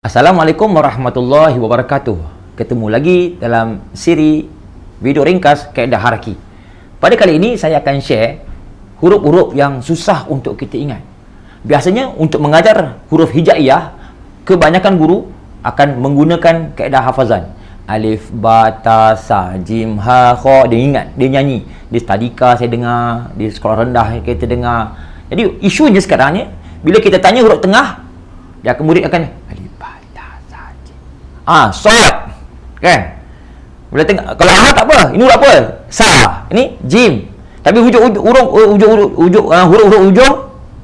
Assalamualaikum warahmatullahi wabarakatuh. Ketemu lagi dalam siri video ringkas kaedah haraki. Pada kali ini saya akan share huruf-huruf yang susah untuk kita ingat. Biasanya untuk mengajar huruf hijaiyah, kebanyakan guru akan menggunakan kaedah hafazan. Alif, ba, ta, sa, jim, ha, kha. Dia ingat, dia nyanyi. Di tadika saya dengar, di sekolah rendah kita dengar. Jadi isunya sekarang ni, bila kita tanya huruf tengah, murid akan alif, ba, ta, sa, jim. Sod. Kan? Bila tengah, kalau ha tak apa, ini huruf apa? Sa. Ini jim. Tapi huruf-huruf ujung,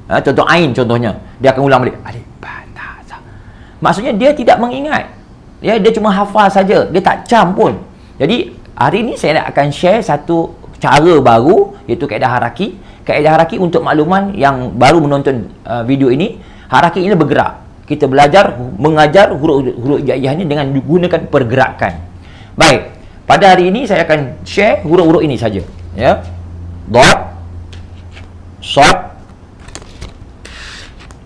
contoh ain contohnya, dia akan ulang balik. Alif, ba, ta, sa. Maksudnya dia tidak mengingat. Ya, dia cuma hafal saja, dia tak cam pun. Jadi hari ini saya akan share satu cara baru, iaitu kaedah haraki. Kaedah haraki untuk makluman yang baru menonton video ini, haraki ini bergerak. Kita belajar mengajar huruf hijaiyah ini dengan menggunakan pergerakan. Baik, pada hari ini saya akan share huruf-huruf ini saja. Ya, dot, sod,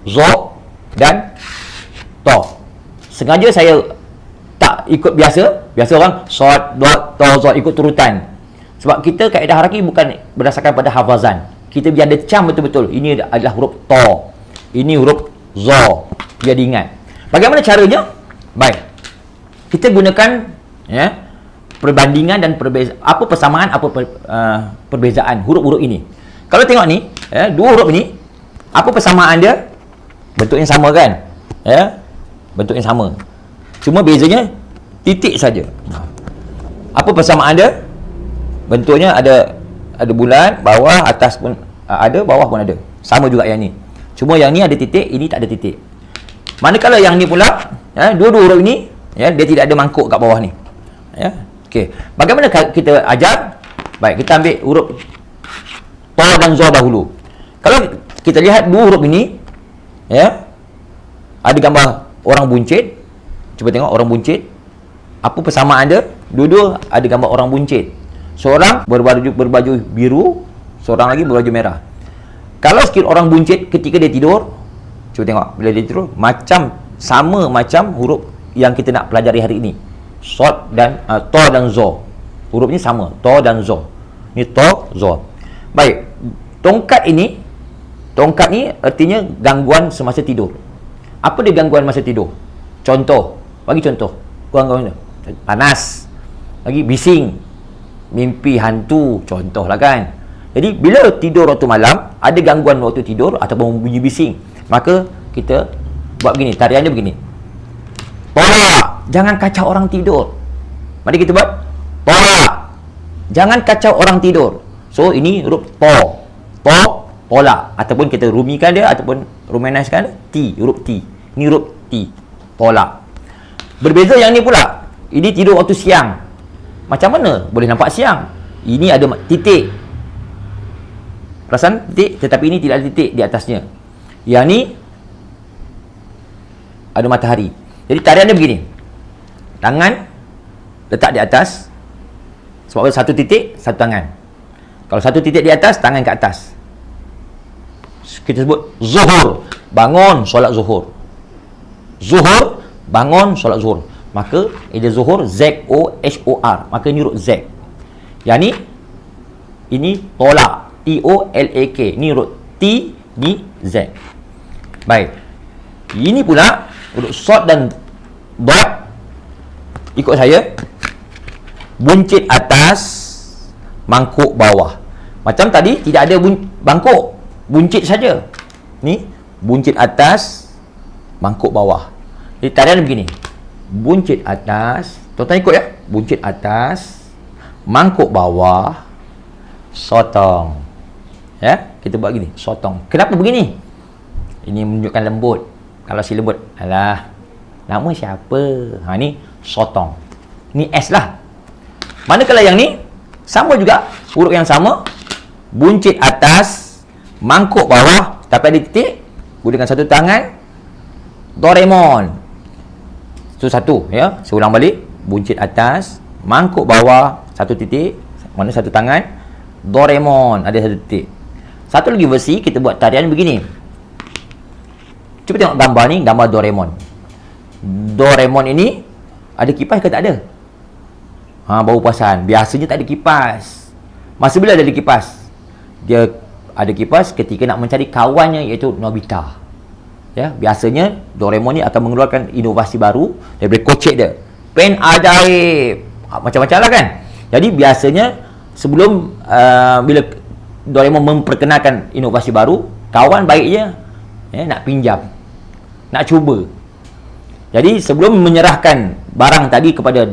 zo dan to. Sengaja saya tak ikut biasa orang sod, dot, to, zo ikut turutan. Sebab kita kaedah haraki bukan berdasarkan pada hafazan. Kita biar dia cam betul-betul. Ini adalah huruf to. Ini huruf zo. Biar diingat. Bagaimana caranya? Baik. Kita gunakan perbandingan dan apa persamaan, apa perbezaan huruf-huruf ini. Kalau tengok ni, dua huruf ini, apa persamaan dia? Bentuknya sama kan? Bentuknya sama. Cuma bezanya titik saja. Apa persamaan dia? Bentuknya ada bulat, bawah, atas pun ada, bawah pun ada. Sama juga yang ni. Cuma yang ni ada titik, ini tak ada titik. Manakala yang ni pula, dua-dua huruf ini, dia tidak ada mangkuk kat bawah ni. Okey. Bagaimana kita ajar? Baik, kita ambil huruf to dan zo dahulu. Kalau kita lihat dua huruf ini, ada gambar orang buncit. Cuba tengok orang buncit. Apa persamaan dia? Dua-dua ada gambar orang buncit. Seorang berbaju biru, seorang lagi berbaju merah. Kalau skill orang buncit ketika dia tidur, cuba tengok bila dia tidur, sama macam huruf yang kita nak pelajari hari ini. Sod dan to dan zo. Hurufnya sama, to dan zo. Ini to, zo. Baik. Tongkat ni artinya gangguan semasa tidur. Apa dia gangguan masa tidur? Contoh, bagi contoh. Gangguan panas, lagi bising, mimpi hantu, contohlah kan. Jadi bila tidur waktu malam, ada gangguan waktu tidur ataupun bunyi bising, maka kita buat begini, tarian dia begini. Tolak, jangan kacau orang tidur. Mari kita buat tolak, jangan kacau orang tidur. So ini huruf to, tolak, ataupun kita rumikan dia ataupun romanaskan dia, huruf T. Ini huruf T, tolak. Berbeza yang ni pula. Ini tidur waktu siang. Macam mana boleh nampak siang? Ini ada titik. Perasan titik, tetapi ini tidak ada titik di atasnya. Yang ni ada matahari. Jadi tarian dia begini. Tangan letak di atas. Sebab ada satu titik, satu tangan. Kalau satu titik di atas, tangan ke atas. Kita sebut zuhur. Bangun solat zuhur. Zuhur, bangun solat zuhur. Maka ida zuhur, Z-O-H-O-R. Maka ini huruf Z. Yang ni, ini tolak, T-O-L-A-K. Ini huruf T, ni Z. Baik. Ini pula huruf sod dan dot. Ikut saya. Buncit atas, mangkuk bawah. Macam tadi tidak ada bangkuk, buncit saja. Ni buncit atas, mangkuk bawah. Jadi tarian begini. Buncit atas, tuan-tuan ikut ya. Buncit atas, mangkuk bawah, sotong. Kita buat gini, sotong. Kenapa begini? Ini menunjukkan lembut. Kalau si lembut, alah, nama siapa? Ni sotong. Ni S lah. Manakala yang ni sama juga, huruf yang sama. Buncit atas, mangkuk bawah, tapi ada titik. Gunakan satu tangan. Doraemon. Itu satu, ya. Saya ulang balik. Buncit atas, mangkuk bawah, satu titik. Mana satu tangan? Doraemon, ada satu titik. Satu lagi versi, kita buat tarian begini. Cuba tengok gambar ni, gambar Doraemon. Doraemon ini ada kipas ke tak ada? Baru perasan. Biasanya tak ada kipas. Masa bila ada kipas? Dia ada kipas ketika nak mencari kawannya, iaitu Nobita. Ya, biasanya Doraemon ni akan mengeluarkan inovasi baru daripada kocek dia. Pen ajaib. Macam-macam lah kan? Jadi biasanya sebelum bila Doraemon memperkenalkan inovasi baru, kawan baiknya nak pinjam, nak cuba. Jadi sebelum menyerahkan barang tadi kepada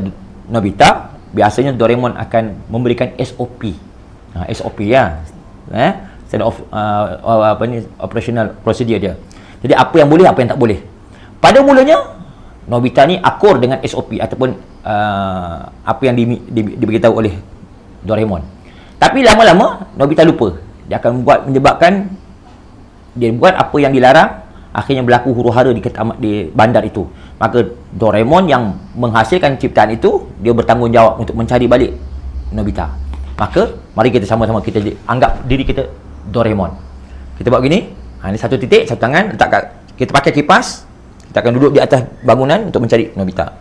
Nobita, biasanya Doraemon akan memberikan SOP. SOP ya. Standard of operational procedure dia. Jadi apa yang boleh, apa yang tak boleh. Pada mulanya Nobita ni akur dengan SOP ataupun apa yang diberitahu oleh Doraemon. Tapi lama-lama Nobita lupa. Dia akan dia buat apa yang dilarang, akhirnya berlaku huru-hara di bandar itu. Maka Doraemon yang menghasilkan ciptaan itu, dia bertanggungjawab untuk mencari balik Nobita. Maka mari kita sama-sama kita anggap diri kita Doraemon. Kita buat gini. Ini satu titik, satu tangan, kita pakai kipas. Kita akan duduk di atas bangunan untuk mencari Nobita.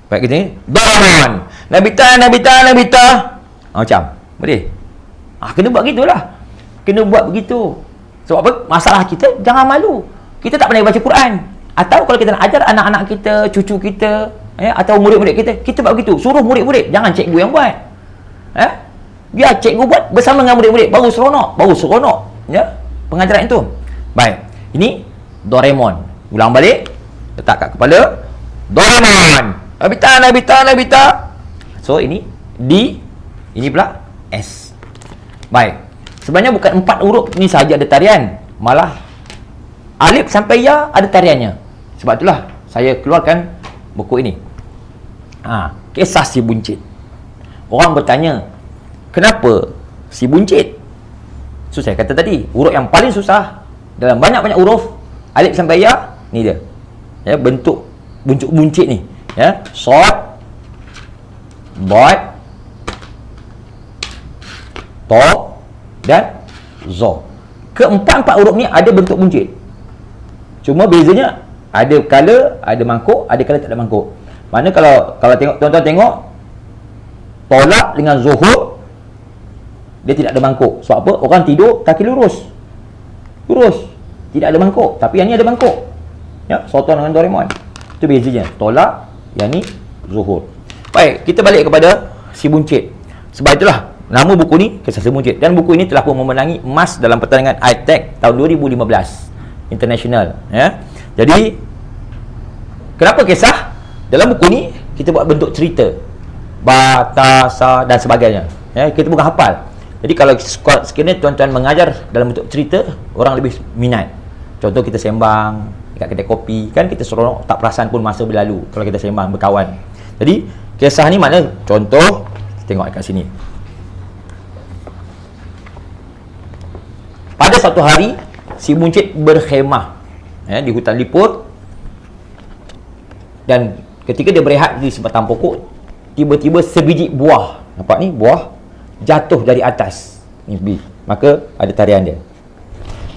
Baik kita ni, Doraemon, Nobita. Macam, boleh? Kena buat gitulah. Kena buat begitu. Sebab apa? Masalah kita, jangan malu. Kita tak pandai baca Quran. Atau kalau kita nak ajar anak-anak kita, cucu kita, atau murid-murid kita buat begitu. Suruh murid-murid, jangan cikgu yang buat. Biar cikgu buat bersama dengan murid-murid. Baru seronok. Ya, pengajaran itu. Baik. Ini Doraemon. Ulang balik. Letak kat kepala. Doraemon. Nobita. So, ini D. Ini pula S. Baik. Sebenarnya bukan 4 huruf ni sahaja ada tarian. Malah alif sampai ya ada tariannya. Sebab itulah saya keluarkan buku ini. Kisah si buncit. Orang bertanya, kenapa si buncit? So saya kata tadi, huruf yang paling susah dalam banyak-banyak huruf, alif sampai ya, ni dia. Ya, bentuk buncit ni. Ya, short, dot, to dan zo. Keempat-empat huruf ni ada bentuk buncit. Cuma bezanya ada kala ada mangkuk, ada kala tak ada mangkuk. Mana kalau tengok tuan-tuan tengok tolak dengan zuhur, dia tidak ada mangkuk. Sebab apa? Orang tidur kaki lurus. Tidak ada mangkuk. Tapi yang ni ada mangkuk. Ya, Sultan dengan Doraemon. Itu bezanya. Tolak, yang ni zuhur. Baik, kita balik kepada si buncit. Sebab itulah nama buku ni Kisah si buncit. Dan buku ini telah pun memenangi emas dalam pertandingan iTech tahun 2015 international. Ya. Jadi kenapa kisah? Dalam buku ni kita buat bentuk cerita, batasa dan sebagainya. Ya, kita bukan hafal. Jadi kalau sekiranya tuan-tuan mengajar dalam bentuk cerita, orang lebih minat. Contoh kita sembang dekat kedai kopi, kan kita seronok, tak perasan pun masa berlalu kalau kita sembang berkawan. Jadi kisah ni mana contoh, tengok kat sini. Pada satu hari si buncit berkhemah di hutan liput, dan ketika dia berehat di sebatang pokok, tiba-tiba sebiji buah, nampak ni buah, jatuh dari atas ni, maka ada tarian dia.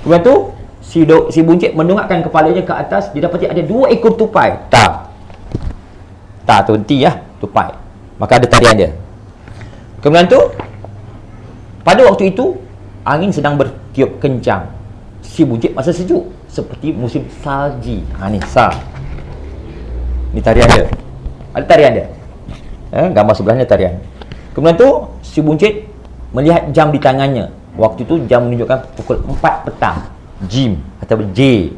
Kemudian tu si buncit mendongakkan kepalanya ke atas, dia dapati ada 2 ekor tupai. Tu henti ya, tupai. Maka ada tarian dia. Kemudian tu pada waktu itu angin sedang bertiup kencang. Si buncit masa sejuk seperti musim salji. Ni sal. Ni tarian dia. Ada tarian dia. Gambar sebelahnya tarian. Kemudian tu si buncit melihat jam di tangannya. Waktu itu jam menunjukkan pukul 4 petang. Jim atau J.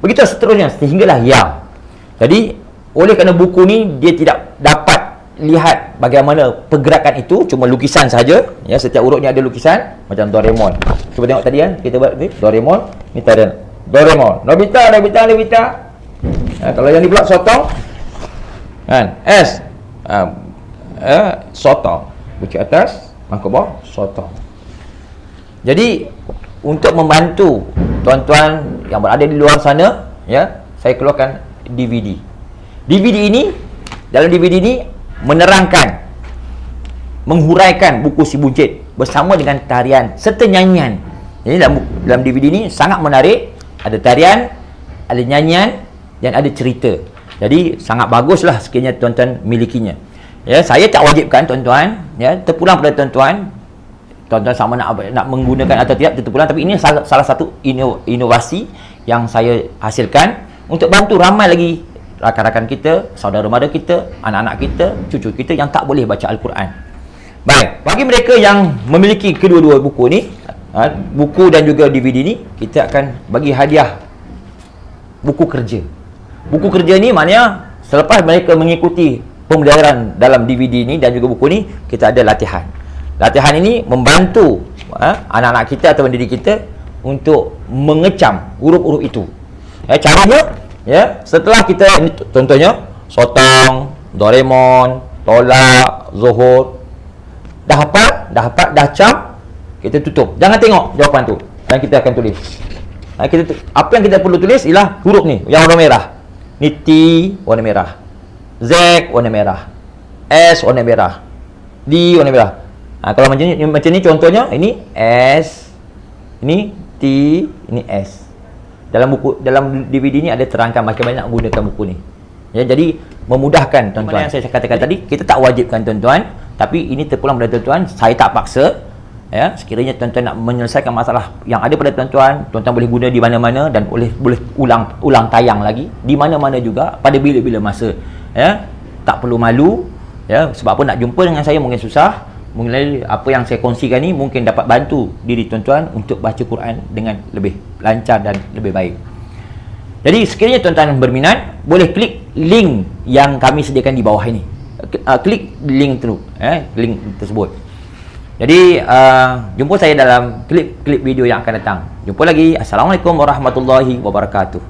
Begitu seterusnya sehinggalah ya. Jadi oleh kerana buku ni dia tidak dapat lihat bagaimana pergerakan itu, cuma lukisan saja. Ya, setiap huruf ni ada lukisan macam Doraemon. Cuba tengok tadi kan, kita buat ni Doraemon, ni tarian. Doraemon, Nobita. Kalau yang ni pula sotong. Kan? S. Sotong. Bucik atas, mangkuk bawah, sotong. Jadi untuk membantu tuan-tuan yang berada di luar sana, ya, saya keluarkan DVD. DVD ini, dalam DVD ini menerangkan, menghuraikan buku si buncit bersama dengan tarian serta nyanyian. Jadi dalam DVD ini sangat menarik, ada tarian, ada nyanyian dan ada cerita. Jadi sangat baguslah sekiranya tuan-tuan milikinya. Ya, saya tak wajibkan tuan-tuan, ya, terpulang pada tuan-tuan. Tuan-tuan sama nak menggunakan atau tidak terpulang, tapi ini salah satu inovasi yang saya hasilkan untuk bantu ramai lagi rakan-rakan kita, saudara mara kita, anak-anak kita, cucu kita yang tak boleh baca Al-Quran. Baik, bagi mereka yang memiliki kedua-dua buku ni, buku dan juga DVD ni, kita akan bagi hadiah buku kerja. Buku kerja ni maknanya selepas mereka mengikuti pembelajaran dalam DVD ni dan juga buku ni, kita ada latihan. Latihan ini membantu anak-anak kita atau diri kita untuk mengecam huruf-huruf itu. Caranya, ya, setelah kita ini contohnya Sotong, Doraemon, Tolak, Zuhur, dah hafal, dah cam, kita tutup. Jangan tengok jawapan tu. Dan kita akan tulis. Apa yang kita perlu tulis ialah huruf ni yang warna merah. Ni T warna merah, Z warna merah, S warna merah, D warna merah. Kalau macam ni contohnya, ini S, ini T, ini S. Dalam DVD ni ada terangkan macam mana nak gunakan buku ni. Ya, jadi memudahkan tuan-tuan. Yang saya katakan tadi, kita tak wajibkan tuan-tuan, tapi ini terpulang pada tuan-tuan. Saya tak paksa. Ya, sekiranya tuan-tuan nak menyelesaikan masalah yang ada pada tuan-tuan, tuan-tuan boleh guna di mana-mana dan boleh ulang tayang lagi di mana-mana juga pada bila-bila masa. Ya, tak perlu malu. Ya, sebab apa nak jumpa dengan saya mungkin susah. Mengenai apa yang saya kongsikan ni mungkin dapat bantu diri tuan-tuan untuk baca Quran dengan lebih lancar dan lebih baik. Jadi sekiranya tuan-tuan berminat, boleh klik link yang kami sediakan di bawah ini. Klik link link tersebut. Jadi jumpa saya dalam klip video yang akan datang. Jumpa lagi. Assalamualaikum warahmatullahi wabarakatuh.